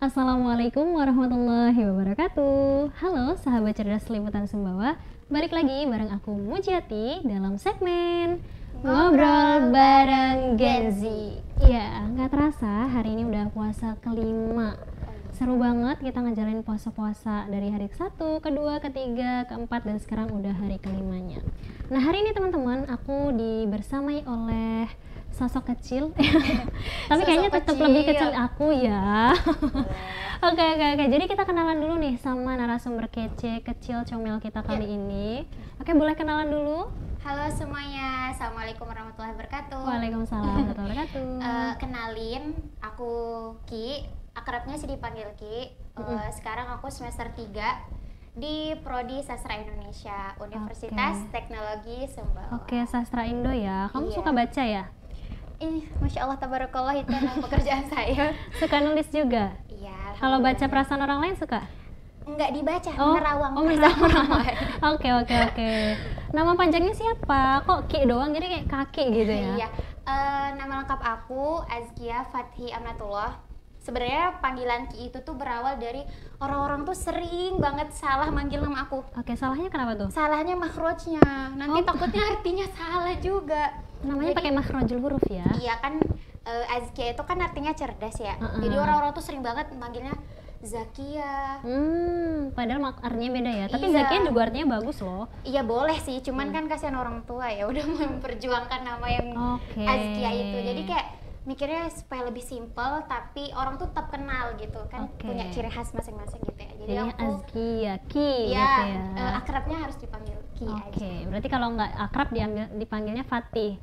Assalamualaikum warahmatullahi wabarakatuh. Halo sahabat cerdas liputan Sumbawa, balik lagi bareng aku Mujiati dalam segmen Ngobrol bareng Gen Z. Ya, nggak terasa hari ini udah puasa kelima. Seru banget kita ngejalanin puasa-puasa dari hari ke-1, ke-2, ke-3, ke-4 dan sekarang udah hari kelimanya. Nah hari ini teman-teman aku dibersamai oleh sosok kecil tapi kayaknya tetap lebih kecil aku ya. Oke. Jadi kita kenalan dulu nih sama narasumber kece kecil comel kita kali ini. Oke, boleh kenalan dulu? Halo semuanya, Assalamualaikum warahmatullahi wabarakatuh. Waalaikumsalam warahmatullahi wabarakatuh. Kenalin, aku Ki, akrabnya sih dipanggil Ki. Sekarang aku semester 3 di Prodi Sastra Indonesia, Universitas Teknologi Sumbawa. Oke, Sastra Indo ya. Kamu suka baca ya? Masya Allah, tabarakallah, itu adalah pekerjaan saya. Suka nulis juga? Iya. Kalau baca perasaan orang lain suka? Enggak dibaca, menerawang. Oke. Nama panjangnya siapa? Kok Ki doang jadi kayak kaki gitu ya? Iya. Nama lengkap aku Azkia Fathi Amnatullah. Sebenarnya panggilan Ki itu tuh berawal dari orang-orang tuh sering banget salah manggil nama aku. Oke, salahnya kenapa tuh? Salahnya makhrajnya. Nanti takutnya artinya salah juga. Namanya pakai makhrajul huruf ya? Iya kan, Azkia itu kan artinya cerdas ya. Jadi orang-orang tuh sering banget manggilnya Zakia. Padahal artinya beda ya. Tapi Zakia juga artinya bagus loh. Iya boleh sih, cuman kan kasihan orang tua ya udah memperjuangkan nama yang Azkia itu. Jadi kayak mikirnya supaya lebih simpel tapi orang tuh tetap kenal gitu kan, punya ciri khas masing-masing gitu ya. Jadi aku Azkia, Ki ya, gitu ya. Akrabnya harus dipanggil Ki aja. Oke, berarti kalau nggak akrab dipanggilnya Fatih.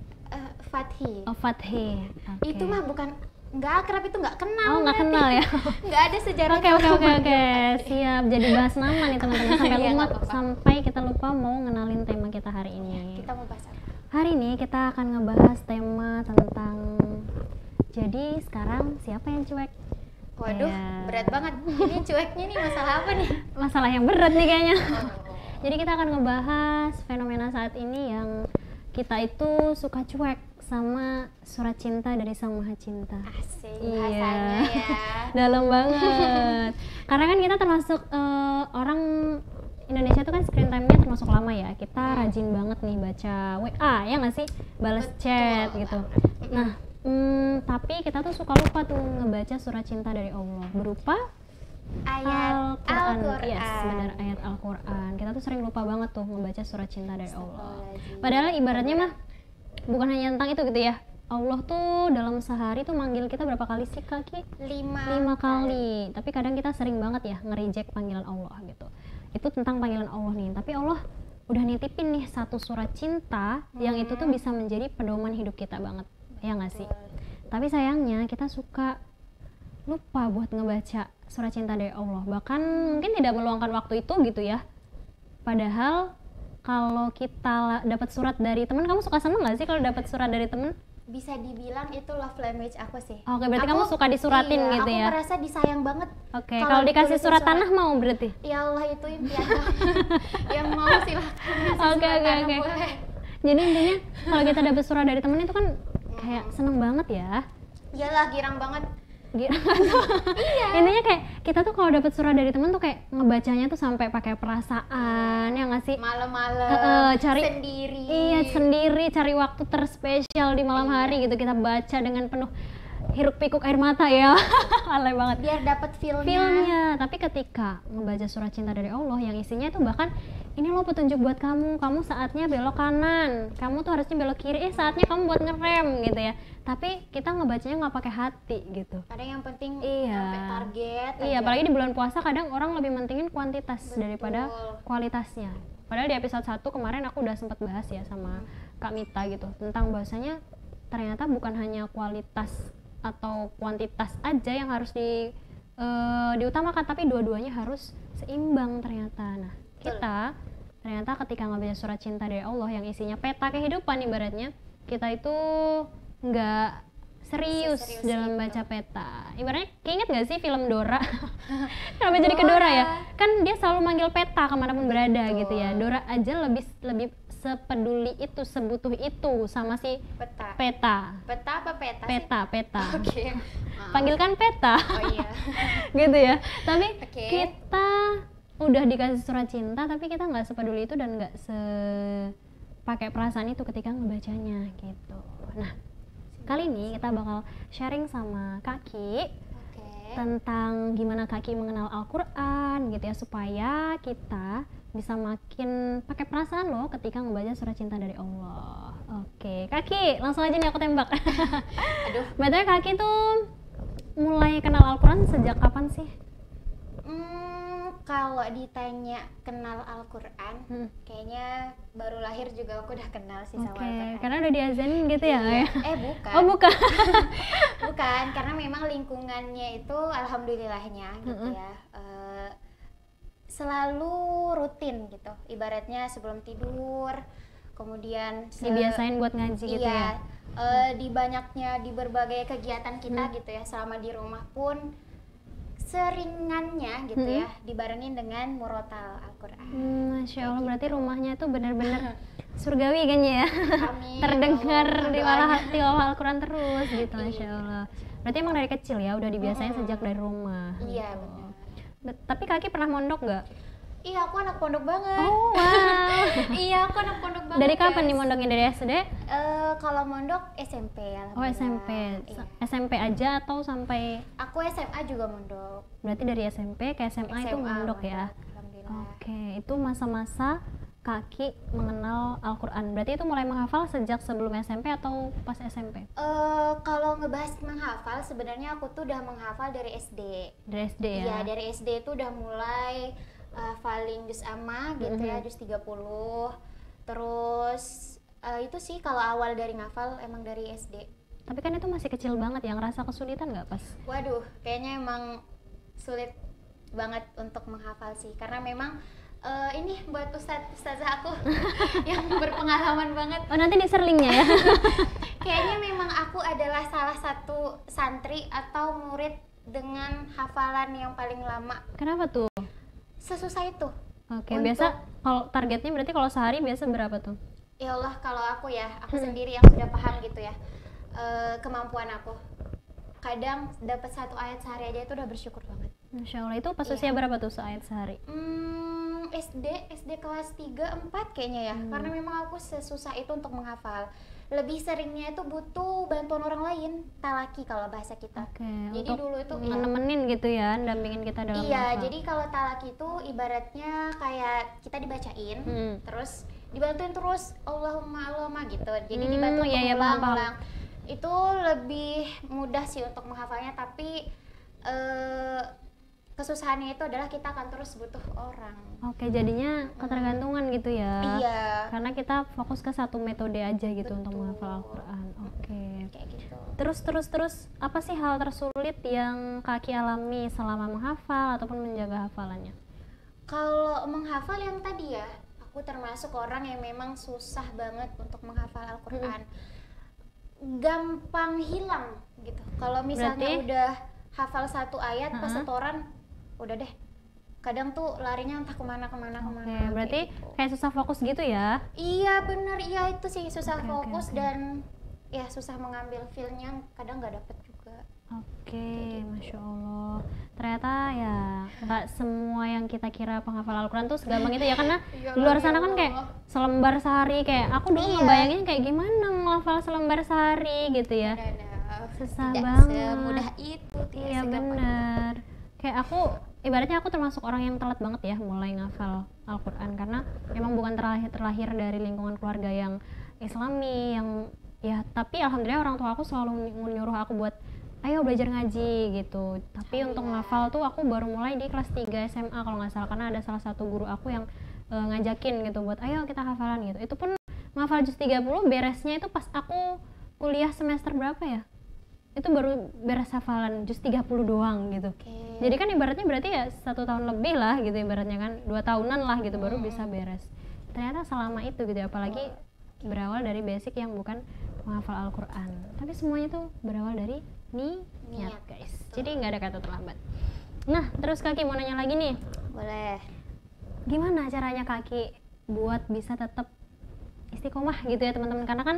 Fathi. Oh, Fathi. Itu mah bukan nggak akrab, itu nggak kenal. Oh, nggak kenal ya. Nggak ada sejarah. Oke. Siap. Jadi bahas nama nih teman-teman sampai kita lupa mau ngenalin tema kita hari ini. Kita mau bahas apa? Hari ini kita akan ngebahas tema tentang jadi sekarang siapa yang cuek? Waduh, berat banget. Ini cueknya nih masalah apa nih? Masalah yang berat nih kayaknya. Jadi kita akan ngebahas fenomena saat ini yang kita itu suka cuek sama surat cinta dari Sang Maha Cinta. Asik, bahasanya ya. Dalam banget. Karena kan kita termasuk orang Indonesia tuh kan screen time-nya termasuk lama ya. Kita rajin banget nih baca WA, ya nggak sih? Balas chat gitu. Nah, tapi kita tuh suka lupa tuh ngebaca surat cinta dari Allah berupa ayat Al-Quran. Yes, benar, ayat Al-Quran. Kita tuh sering lupa banget tuh ngebaca surat cinta dari Allah. Padahal ibaratnya mah bukan hanya tentang itu gitu ya. Allah tuh dalam sehari tuh manggil kita berapa kali sih Kaki? 5 kali. Tapi kadang kita sering banget ya nge-reject panggilan Allah gitu. Itu tentang panggilan Allah nih. Tapi Allah udah nitipin nih satu surat cinta yang itu tuh bisa menjadi pedoman hidup kita banget. Ya nggak sih? Tapi sayangnya kita suka lupa buat ngebaca surat cinta dari Allah. Bahkan mungkin tidak meluangkan waktu itu gitu ya. Padahal kalau kita dapat surat dari teman, kamu suka seneng nggak sih kalau dapat surat dari teman? Bisa dibilang itu love language aku sih. Oke, berarti kamu suka disuratin gitu ya? Aku merasa disayang banget. Oke, kalau dikasih surat tanah mau berarti? Ya Allah, itu impian. Yang mau silahkan. Oke. Jadi intinya kalau kita dapat surat dari teman itu kan kayak seneng banget ya? Iyalah, girang banget. Iya. Intinya kayak kita tuh kalau dapat surat dari teman tuh kayak ngebacanya tuh sampai pakai perasaan, ya nggak sih? Malam-malam cari sendiri. Iya, sendiri cari waktu terspesial di malam hari gitu, kita baca dengan penuh hiruk pikuk air mata ya. Alay banget biar dapat feelnya. Tapi ketika ngebaca surat cinta dari Allah yang isinya itu bahkan ini loh petunjuk buat kamu saatnya belok kanan, kamu tuh harusnya belok kiri, saatnya kamu buat ngerem gitu ya. Tapi kita ngebacanya nggak pakai hati gitu. Kadang yang penting sampai target. Iya, apalagi di bulan puasa kadang orang lebih mentingin kuantitas daripada kualitasnya. Padahal di episode 1 kemarin aku udah sempat bahas ya sama Kak Mita gitu tentang bahwasanya ternyata bukan hanya kualitas atau kuantitas aja yang harus diutamakan, tapi dua-duanya harus seimbang ternyata. Nah, kita ternyata ketika ngebaca surat cinta dari Allah yang isinya peta kehidupan ibaratnya, kita itu nggak serius dalam baca peta. Ibaratnya keinget gak sih film Dora? Kenapa jadi ke Dora ya? Kan dia selalu manggil peta kemanapun berada gitu ya. Dora aja lebih sepeduli itu, sebutuh itu sama si peta. Peta apa peta sih? Peta. Oke. Panggilkan peta. Oh iya. Gitu ya. Tapi kita udah dikasih surat cinta tapi kita nggak sepeduli itu dan nggak pakai perasaan itu ketika ngebacanya gitu. Nah, kali ini kita bakal sharing sama Kaki tentang gimana Kaki mengenal Al-Quran gitu ya, supaya kita bisa makin pakai perasaan loh ketika ngebaca surat cinta dari Allah. Oke, Kaki, langsung aja nih aku tembak. Aduh. Betulnya Kaki tuh mulai kenal Al-Quran sejak kapan sih? Kalau ditanya kenal Al-Quran, kayaknya baru lahir juga aku udah kenal sih sama Al-Quran. Karena udah diazanin gitu ya? Bukan. Oh bukan. Bukan, karena memang lingkungannya itu alhamdulillahnya gitu ya. Selalu rutin gitu, ibaratnya sebelum tidur, kemudian dibiasain buat ngaji gitu ya? Di berbagai kegiatan kita gitu ya, selama di rumah pun seringannya gitu ya dibarengin dengan murotal Al-Quran. Masya Allah, berarti rumahnya tuh benar-benar surgawi kayaknya ya. Amin. Terdengar tilawah Al-Quran terus gitu. Masya Allah. Berarti emang dari kecil ya udah dibiasain sejak dari rumah. Iya benar. Tapi Kaki pernah mondok nggak? Iya, aku anak pondok banget. Oh wow. Iya, aku anak pondok banget. Dari kapan nih mondoknya, dari SD? Kalau mondok SMP ya. Oh SMP. Iya. SMP aja atau sampai? Aku SMA juga mondok. Berarti dari SMP ke SMA itu mondok ya? Alhamdulillah. Oke, itu masa-masa Kaki mengenal Al-Quran. Berarti itu mulai menghafal sejak sebelum SMP atau pas SMP? Kalau ngebahas menghafal, sebenarnya aku tuh udah menghafal dari SD. Dari SD ya? Iya, dari SD tuh udah mulai hafalin juz amma gitu ya, juz 30. Terus itu sih kalau awal dari ngafal emang dari SD. Tapi kan itu masih kecil banget ya, ngerasa kesulitan nggak pas? Waduh, kayaknya emang sulit banget untuk menghafal sih, karena memang ini buat ustazah aku yang berpengalaman banget. Oh nanti di serlingnya ya? Kayaknya memang aku adalah salah satu santri atau murid dengan hafalan yang paling lama. Kenapa tuh? Sesusah itu. Oke, biasa kalau targetnya berarti kalau sehari biasa berapa tuh? Ya Allah, kalau aku sendiri yang sudah paham gitu ya, kemampuan aku, kadang dapat 1 ayat sehari aja itu udah bersyukur banget. Masya Allah, itu pas usia berapa tuh seayat sehari? SD kelas 3-4 kayaknya ya, karena memang aku sesusah itu untuk menghafal. Lebih seringnya itu butuh bantuan orang lain, talaki kalau bahasa kita. Jadi dulu itu nemenin gitu ya, dampingin kita dalam menghafal. Jadi kalau talaki itu ibaratnya kayak kita dibacain, terus dibantuin terus Allahumma gitu. Jadi dibantu ulang-ulang. Itu lebih mudah sih untuk menghafalnya, tapi kesusahannya itu adalah kita akan terus butuh orang. Oke, jadinya ketergantungan gitu ya. Iya. Karena kita fokus ke satu metode aja gitu. Betul. Untuk menghafal Al-Quran. Oke. Kayak gitu. Terus apa sih hal tersulit yang Kaki alami selama menghafal ataupun menjaga hafalannya? Kalau menghafal yang tadi ya, aku termasuk orang yang memang susah banget untuk menghafal Al-Quran. Gampang hilang gitu. Kalau misalnya udah hafal 1 ayat pas setoran, udah deh, kadang tuh larinya entah kemana. Berarti gitu. Kayak susah fokus gitu ya? Iya bener, iya itu sih susah fokus. Dan ya susah mengambil feel-nya, kadang nggak dapet juga. Oke, Masya Allah. Ternyata ya nggak semua yang kita kira penghafal Al-Quran tuh segampang itu ya, karena di luar sana kan kayak selembar sehari, kayak aku dulu ngebayangin kayak gimana menghafal selembar sehari gitu ya. Susah banget. Semudah itu. Iya benar. Kayak aku, ibaratnya aku termasuk orang yang telat banget ya mulai ngafal Al-Quran, karena memang bukan terlahir dari lingkungan keluarga yang Islami, yang ya, tapi alhamdulillah orang tua aku selalu nyuruh aku buat ayo belajar ngaji gitu. Tapi untuk ngafal tuh aku baru mulai di kelas 3 SMA kalau nggak salah, karena ada salah satu guru aku yang ngajakin gitu buat ayo kita hafalan gitu. Itu pun ngafal juz 30 beresnya itu pas aku kuliah semester berapa ya? Itu baru beres hafalan juz 30 doang gitu. Jadi kan ibaratnya berarti ya 1 tahun lebih lah gitu, ibaratnya kan 2 tahunan lah gitu baru bisa beres. Ternyata selama itu gitu, apalagi berawal dari basic yang bukan menghafal Al-Quran. Tapi semuanya tuh berawal dari niat guys. Jadi nggak ada kata terlambat. Nah terus Kaki mau nanya lagi nih. Boleh. Gimana caranya Kaki buat bisa tetap istiqomah gitu ya teman-teman, karena kan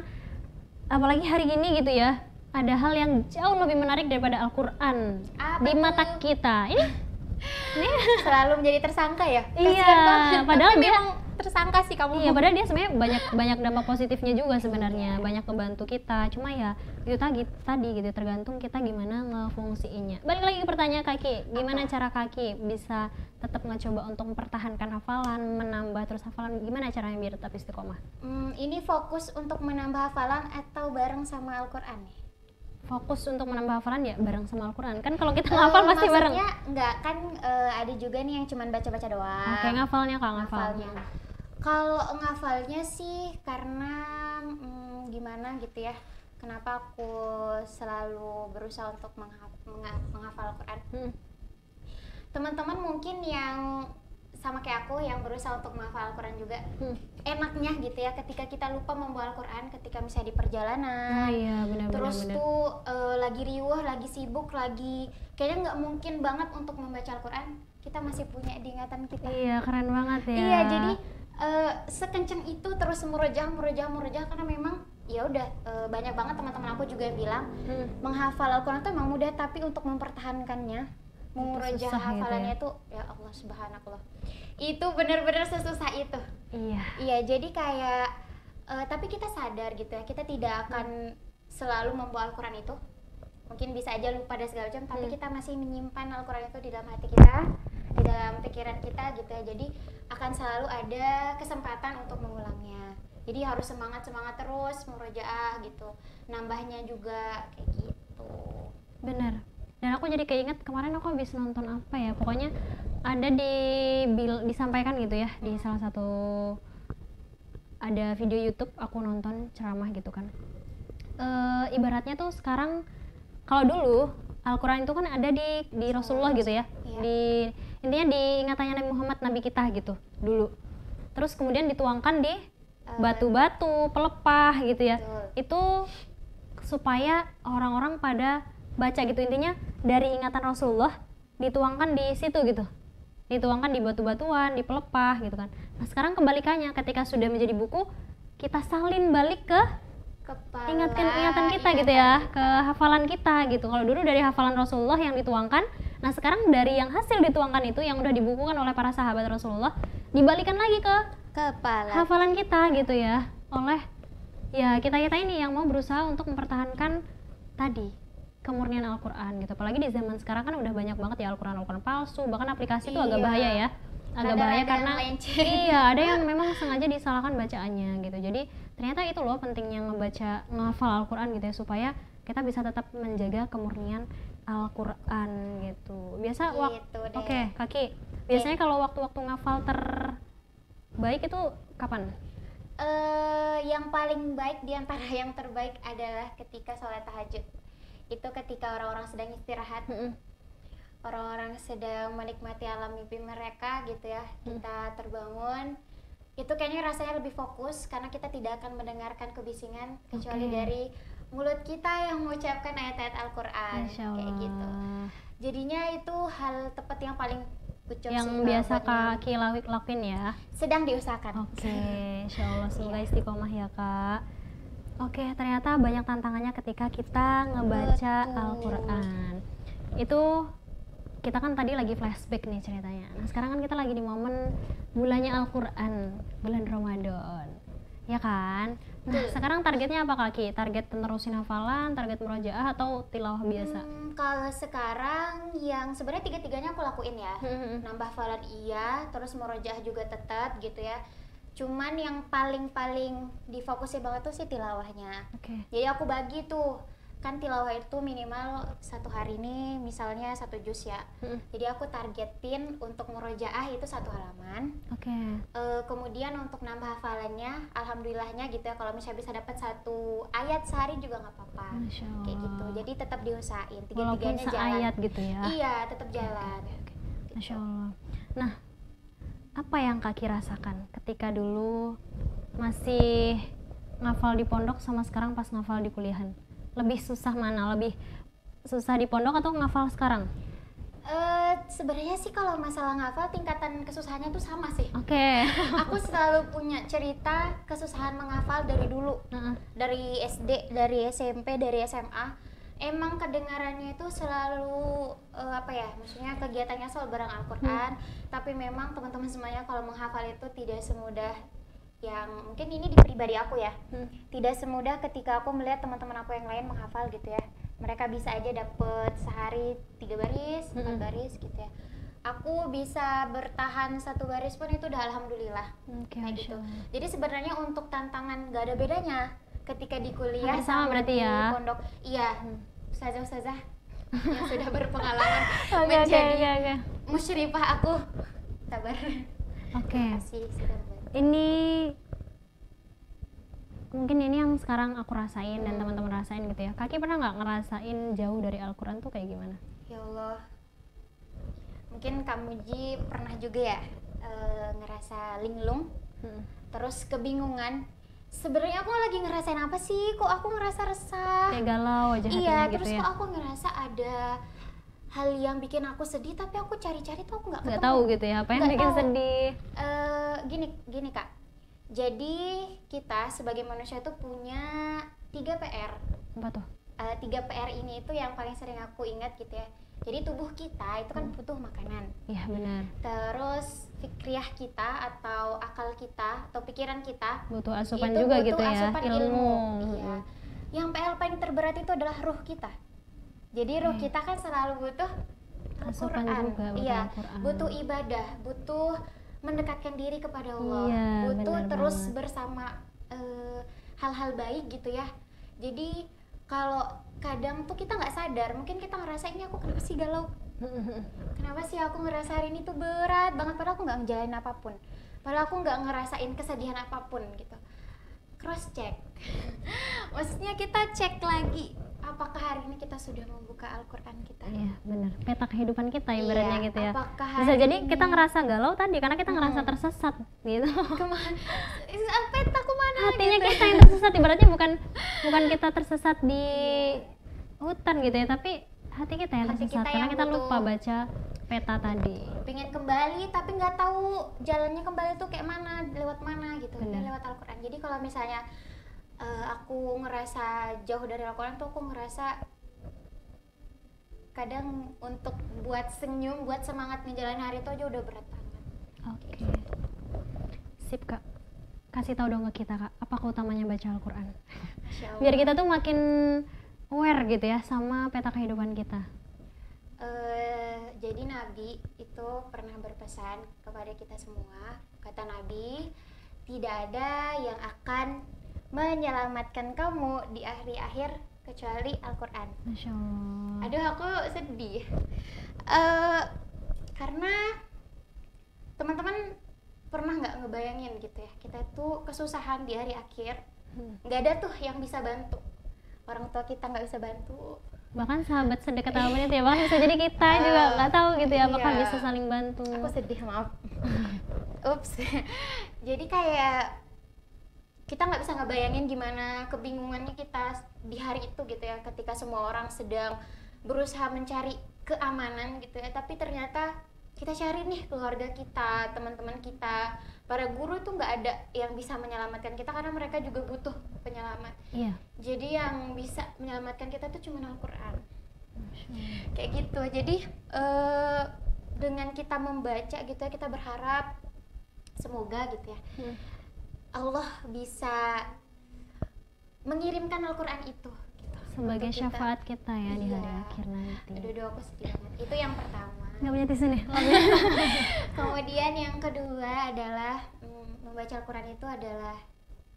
apalagi hari ini gitu ya, ada hal yang jauh lebih menarik daripada Al-Quran di mata kita. Ini selalu menjadi tersangka ya. Iya, padahal dia tersangka sih kamu. Iya, padahal dia sebenarnya banyak dampak positifnya juga sebenarnya, banyak membantu kita. Cuma ya itu tadi gitu, tergantung kita gimana ngefungsiinnya. Balik lagi ke pertanyaan Kaki, gimana cara Kaki bisa tetap mencoba untuk mempertahankan hafalan, menambah terus hafalan, gimana caranya biar tetap istiqomah? Ini fokus untuk menambah hafalan atau bareng sama Al-Quran nih? Fokus untuk menambah hafalan ya bareng sama Al-Quran. Kan kalau kita ngafal pasti bareng. Maksudnya enggak kan, ada juga nih yang cuman baca-baca doang. Oke, ngafalnya Kak, ngafalnya. Kalau ngafalnya sih karena gimana gitu ya, kenapa aku selalu berusaha untuk menghafal Al-Quran. Teman-teman mungkin yang sama kayak aku yang berusaha untuk menghafal Al-Quran juga, enaknya gitu ya ketika kita lupa membawa Al-Quran ketika misalnya di perjalanan, terus tuh lagi riuh, lagi sibuk, lagi kayaknya nggak mungkin banget untuk membaca Al-Quran, kita masih punya di ingatan kita. Iya, keren banget ya. Iya, jadi sekencang itu terus merojah karena memang ya udah, banyak banget teman-teman aku juga yang bilang menghafal Al-Quran itu emang mudah, tapi untuk mempertahankannya, mengurajah hafalannya itu ya Allah subhanallah, itu benar-benar sesusah itu. Iya, jadi kayak tapi kita sadar gitu ya, kita tidak akan selalu membawa Al-Quran itu, mungkin bisa aja lupa dan segala macam, tapi kita masih menyimpan Al-Quran itu di dalam hati kita, di dalam pikiran kita gitu ya, jadi akan selalu ada kesempatan untuk mengulangnya. Jadi harus semangat terus murojaah gitu, nambahnya juga kayak gitu. Bener. Dan aku jadi keinget kemarin aku habis nonton apa ya, pokoknya ada disampaikan gitu ya di salah satu, ada video YouTube aku nonton ceramah gitu kan. Ibaratnya tuh sekarang, kalau dulu Al-Quran itu kan ada di Rasulullah gitu ya, intinya di ingatannya Nabi Muhammad, Nabi kita gitu dulu. Terus kemudian dituangkan di batu-batu, pelepah gitu ya. Itu supaya orang-orang pada baca gitu, intinya dari ingatan Rasulullah dituangkan di situ gitu, dituangkan di batu-batuan, di pelepah gitu kan. Nah sekarang kebalikannya, ketika sudah menjadi buku, kita salin balik ke ingatan kita gitu ya, ke hafalan kita gitu. Kalau dulu dari hafalan Rasulullah yang dituangkan, nah sekarang dari yang hasil dituangkan itu yang udah dibukukan oleh para sahabat Rasulullah, dibalikan lagi ke kepala hafalan kita gitu ya, oleh ya kita ini yang mau berusaha untuk mempertahankan tadi kemurnian Al-Quran gitu. Apalagi di zaman sekarang kan udah banyak banget ya Al-Quran palsu, bahkan aplikasi itu agak bahaya ya, agak bahaya karena ada yang memang sengaja disalahkan bacaannya gitu. Jadi ternyata itu loh pentingnya ngehafal Al-Quran gitu ya, supaya kita bisa tetap menjaga kemurnian Al-Quran gitu. Biasa Oke, Kaki, biasanya kalau waktu-waktu ngafal terbaik itu kapan? Yang paling baik diantara yang terbaik adalah ketika sholat tahajud. Itu ketika orang-orang sedang istirahat, orang-orang sedang menikmati alam mimpi mereka gitu ya, kita terbangun, itu kayaknya rasanya lebih fokus karena kita tidak akan mendengarkan kebisingan kecuali dari mulut kita yang mengucapkan ayat-ayat Al-Quran kayak gitu. Jadinya itu hal tepat yang paling ucap yang biasa Kak lakuin ya, sedang diusahakan. Insya Allah semoga istiqomah ya Kak. Ternyata banyak tantangannya ketika kita ngebaca Al-Quran. Itu kita kan tadi lagi flashback nih ceritanya. Nah sekarang kan kita lagi di momen bulannya Al-Quran, bulan Ramadan, ya kan? Nah sekarang targetnya apa Kaki? Target menerusin hafalan, target murojaah, atau tilawah biasa? Kalau sekarang yang sebenarnya tiga-tiganya aku lakuin ya. Nambah hafalan iya, terus murojaah juga tetap gitu ya. Cuman yang paling difokusin banget tuh sih tilawahnya. Jadi aku bagi tuh, kan tilawah itu minimal satu hari ini misalnya 1 juz ya. Jadi aku targetin untuk murojaah itu 1 halaman. Kemudian untuk nambah hafalannya, alhamdulillahnya gitu ya, kalau misalnya bisa dapat 1 ayat sehari juga nggak apa-apa. Kayak gitu. Jadi tetap diusahain, tiga-tiganya jalan. Ayat gitu ya. Iya, tetap jalan. Masya Allah. Nah, apa yang Kaki rasakan ketika dulu masih ngafal di pondok sama sekarang pas ngafal di kuliahan? Lebih susah mana? Lebih susah di pondok atau ngafal sekarang? Sebenarnya sih kalau masalah ngafal tingkatan kesusahannya tuh sama sih. Oke. Aku selalu punya cerita kesusahan menghafal dari dulu. Dari SD, dari SMP, dari SMA. Emang kedengarannya itu selalu maksudnya kegiatannya selalu bareng Al-Qur'an, tapi memang teman-teman semuanya kalau menghafal itu tidak semudah yang mungkin ini di pribadi aku ya. Tidak semudah ketika aku melihat teman-teman aku yang lain menghafal gitu ya. Mereka bisa aja dapet sehari 3 baris, 4 baris gitu ya. Aku bisa bertahan 1 baris pun itu udah alhamdulillah. Kayak gitu. Jadi sebenarnya untuk tantangan gak ada bedanya ketika di kuliah sama berarti ya. Pondok. Iya. Ustazah yang sudah berpengalaman menjadi musyrifah aku. Sabar. Oke. Ini mungkin ini yang sekarang aku rasain dan teman-teman rasain gitu ya. Kaki pernah nggak ngerasain jauh dari Al-Quran tuh kayak gimana? Ya Allah, mungkin Kak Muji pernah juga ya ngerasa linglung, terus kebingungan. Sebenarnya aku lagi ngerasain apa sih? Kok aku ngerasa resah? Kayak galau aja hatinya gitu ya. Terus kok aku ngerasa ada hal yang bikin aku sedih, tapi aku cari-cari tuh aku nggak ketemu. Nggak tahu gitu ya, apa yang bikin sedih? Gini Kak. Jadi kita sebagai manusia itu punya 3 PR. Apa tuh? 3 PR ini itu yang paling sering aku ingat gitu ya. Jadi tubuh kita itu kan butuh makanan. Iya benar. Terus fikriyah kita atau akal kita atau pikiran kita butuh asupan juga butuh gitu ya, asupan ilmu. Iya. Yang PR paling terberat itu adalah ruh kita. Jadi ruh kita kan selalu butuh asupan juga, butuh Al-Quran. Butuh ibadah, butuh mendekatkan diri kepada Allah, butuh terus bersama hal-hal baik gitu ya. Jadi kalau kadang tuh kita nggak sadar, mungkin kita ngerasa ini aku kenapa sih galau, kenapa sih aku ngerasa hari ini tuh berat banget, padahal aku nggak ngejalanin apapun, padahal aku nggak ngerasain kesedihan apapun gitu. Cross check, maksudnya kita cek lagi apakah hari ini kita sudah membuka Al-Quran kita. Iya benar, peta kehidupan kita ibaratnya gitu ya. Bisa jadi kita ngerasa galau tadi karena kita ngerasa tersesat gitu. Kemana? Peta kemana? Hatinya gitu. kita yang tersesat, ibaratnya bukan kita tersesat di hutan gitu ya, tapi hati kita yang tersesat karena kita lupa baca peta tadi. Pengen kembali tapi nggak tahu jalannya kembali tuh kayak mana, lewat mana gitu. Lewat Al-Quran. Jadi kalau misalnya aku ngerasa jauh dari Al-Quran tuh aku ngerasa kadang untuk buat senyum, buat semangat menjalani hari itu aja udah berat banget. Oke. Sip Kak, kasih tahu dong ke kita Kak, apa keutamanya baca Al-Quran? Biar kita tuh makin aware gitu ya sama peta kehidupan kita. Jadi Nabi itu pernah berpesan kepada kita semua, kata Nabi, tidak ada yang akan menyelamatkan kamu di akhir-akhir kecuali Al-Quran. Masya Allah. Aduh aku sedih karena teman-teman pernah nggak ngebayangin gitu ya, kita tuh kesusahan di hari akhir nggak ada tuh yang bisa bantu, orang tua kita nggak bisa bantu, bahkan sahabat sedekat apapun itu ya, bahkan bisa jadi kita juga nggak tahu gitu ya apakah bisa saling bantu. Aku sedih, maaf. Ups. Jadi kayak kita nggak bisa ngebayangin gimana kebingungannya kita di hari itu gitu ya, ketika semua orang sedang berusaha mencari keamanan gitu ya, tapi ternyata kita cari nih keluarga kita, teman-teman kita, para guru itu nggak ada yang bisa menyelamatkan kita karena mereka juga butuh penyelamat. Iya. Jadi yang bisa menyelamatkan kita tuh cuma Al-Quran. Kayak gitu. Jadi dengan kita membaca gitu ya, kita berharap semoga gitu ya Allah bisa mengirimkan Al-Quran itu gitu, sebagai syafaat kita ya di hari akhir nanti. Aduh aku sedih banget. Itu yang pertama. Nggak punya tisu nih. Kemudian yang kedua adalah membaca Al-Quran itu adalah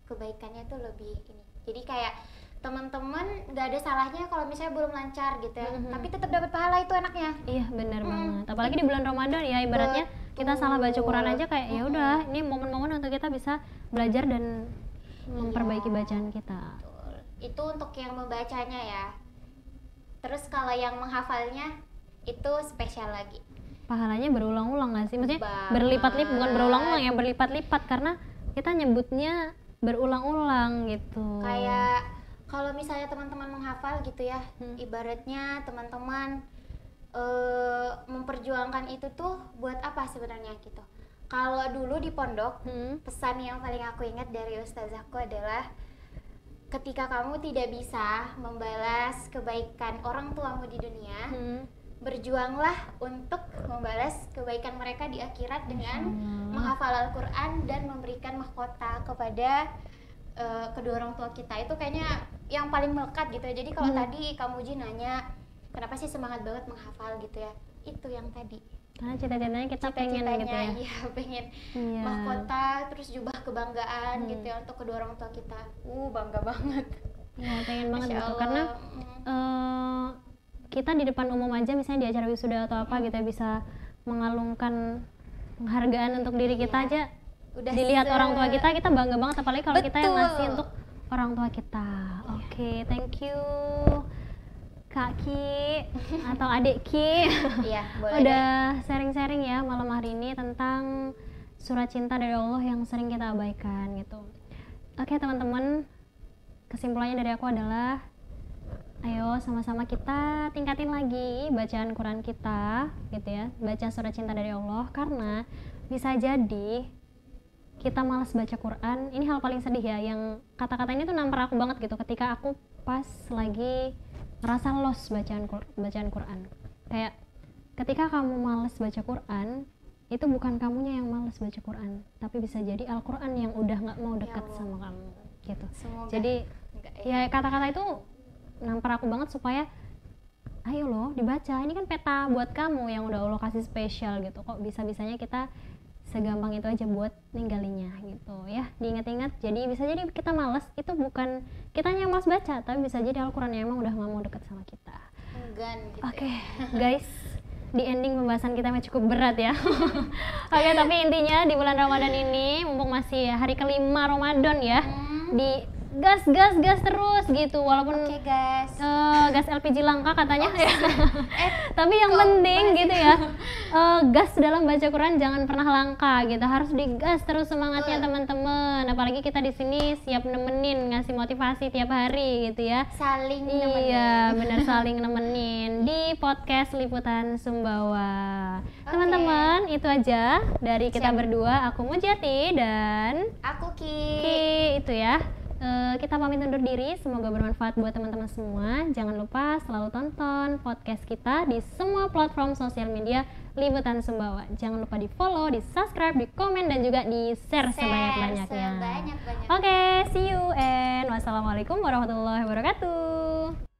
kebaikannya itu lebih ini. Jadi kayak teman-teman nggak ada salahnya kalau misalnya belum lancar gitu ya, tapi tetap dapat pahala, itu enaknya. Iya benar banget. Apalagi di bulan Ramadan ya, ibaratnya kita salah baca Quran aja kayak ya udah, ini momen-momen untuk kita bisa belajar dan memperbaiki bacaan kita. Betul. Itu untuk yang membacanya ya. Terus kalau yang menghafalnya itu spesial lagi. Pahalanya berulang-ulang nggak sih? Maksudnya berlipat-lipat, bukan berulang-ulang ya, berlipat-lipat karena kita nyebutnya berulang-ulang gitu. Kayak kalau misalnya teman-teman menghafal gitu ya, ibaratnya teman-teman memperjuangkan itu tuh buat apa sebenarnya gitu. Kalau dulu di pondok, pesan yang paling aku ingat dari ustazahku adalah ketika kamu tidak bisa membalas kebaikan orang tuamu di dunia, berjuanglah untuk membalas kebaikan mereka di akhirat dengan menghafal Al-Quran dan memberikan mahkota kepada kedua orang tua kita. Itu kayaknya yang paling melekat gitu ya. Jadi kalau tadi kamu Ji nanya kenapa sih semangat banget menghafal gitu ya, itu yang tadi karena cita-citanya kita pengen gitu ya. Iya, pengen mahkota terus jubah kebanggaan gitu ya untuk kedua orang tua kita. Bangga banget ya, pengen banget gitu karena kita di depan umum aja misalnya di acara wisuda atau apa gitu ya, bisa mengalungkan penghargaan untuk diri kita aja. Udah dilihat orang tua kita bangga banget, apalagi kalau kita yang ngasih untuk orang tua kita. Oke, thank you Kak Ki atau Adik Ki. Iya, boleh udah sharing-sharing ya malam hari ini tentang surat cinta dari Allah yang sering kita abaikan gitu. Oke teman-teman, kesimpulannya dari aku adalah ayo sama-sama kita tingkatin lagi bacaan Quran kita gitu ya, baca surat cinta dari Allah, karena bisa jadi kita malas baca Quran. Ini hal paling sedih ya, yang kata-kata ini tuh nampar aku banget gitu ketika aku pas lagi ngerasa lost bacaan Quran. Kayak ketika kamu malas baca Quran, itu bukan kamunya yang malas baca Quran, tapi bisa jadi Al-Quran yang udah nggak mau dekat sama kamu gitu. Semoga. Jadi ya kata-kata itu nampar aku banget supaya ayo loh dibaca, ini kan peta buat kamu yang udah Allah kasih spesial gitu. Kok bisa-bisanya kita segampang itu aja buat ninggalinnya gitu ya. Diingat-ingat, jadi bisa jadi kita malas, itu bukan kitanya yang malas baca, tapi bisa jadi Al-Quran yang emang udah gak mau deket sama kita. Gitu. Oke, guys, di ending pembahasan kita memang cukup berat ya. Oke, tapi intinya di bulan Ramadan ini, mumpung masih hari kelima Ramadan ya, di gas terus gitu, walaupun gas LPG langka katanya ya. Tapi yang penting gitu ya, gas dalam baca Quran jangan pernah langka gitu, harus digas terus semangatnya teman-teman. Apalagi kita di sini siap nemenin, ngasih motivasi tiap hari gitu ya, saling nemenin. Iya benar, saling nemenin di podcast Liputan Sumbawa. Teman-teman, itu aja dari kita berdua, aku Mujati dan aku Ki itu ya. Kita pamit undur diri, semoga bermanfaat buat teman-teman semua. Jangan lupa selalu tonton podcast kita di semua platform sosial media Liputan Sumbawa. Jangan lupa di follow, di subscribe, di komen, dan juga di share sebanyak-banyaknya. Oke, see you and wassalamualaikum warahmatullahi wabarakatuh.